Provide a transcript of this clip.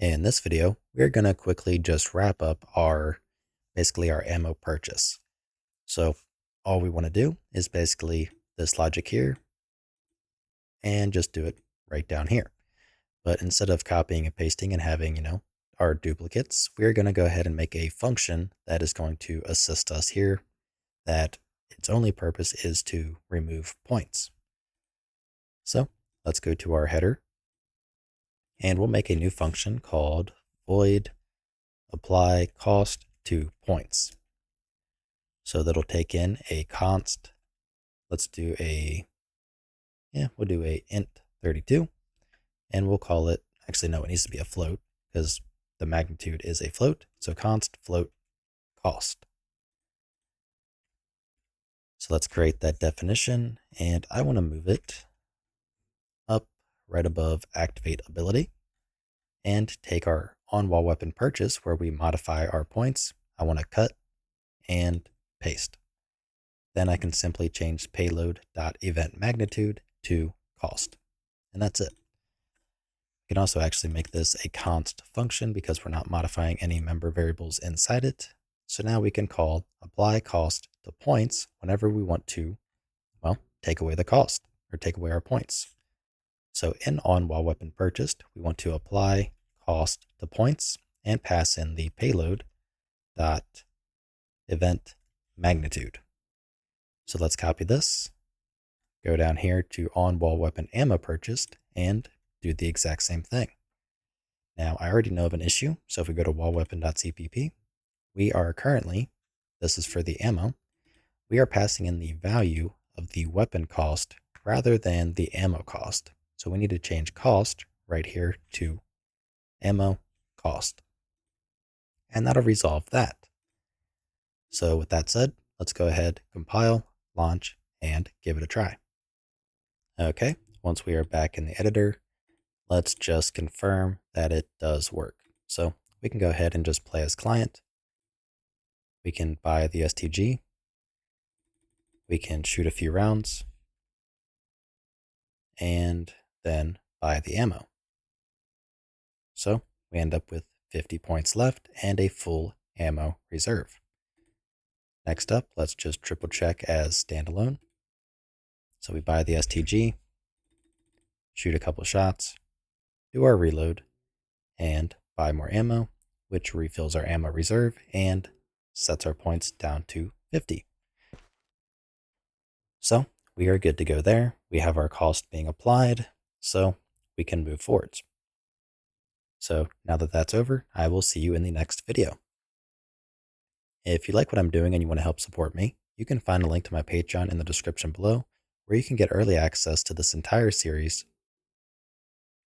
In this video, we're going to quickly just wrap up basically our ammo purchase. So all we want to do is basically this logic here and just do it right down here. But instead of copying and pasting and having, our duplicates, we're going to go ahead and make a function that is going to assist us here, that its only purpose is to remove points. So let's go to our header and we'll make a new function called void apply cost to points. So that'll take in a const. We'll do a int 32, and we'll call it, actually no, it needs to be a float because the magnitude is a float. So const float cost. So let's create that definition, and I want to move it up right above activate ability and take our on-wall weapon purchase where we modify our points. I want to cut and paste. Then I can simply change payload.event magnitude to cost. And that's it. We can also actually make this a const function because we're not modifying any member variables inside it. So now we can call apply cost to points whenever we want to, take away the cost or take away our points. So in on-wall weapon purchased, we want to apply cost to points and pass in the payload dot event magnitude. So let's copy this, go down here to on-wall weapon ammo purchased, and do the exact same thing. Now I already know of an issue, so if we go to wallweapon.cpp, we are currently, this is for the ammo, we are passing in the value of the weapon cost rather than the ammo cost. So we need to change cost right here to ammo cost. And that'll resolve that. So with that said, let's go ahead, compile, launch, and give it a try. Okay, once we are back in the editor, let's just confirm that it does work. So we can go ahead and just play as client. We can buy the STG. We can shoot a few rounds. And then buy the ammo. So we end up with 50 points left and a full ammo reserve. Next up, let's just triple check as standalone. So we buy the STG, shoot a couple shots, do our reload, and buy more ammo, which refills our ammo reserve and sets our points down to 50. So we are good to go there. We have our cost being applied, so we can move forwards. So now that that's over, I will see you in the next video. If you like what I'm doing and you want to help support me, you can find a link to my Patreon in the description below, where you can get early access to this entire series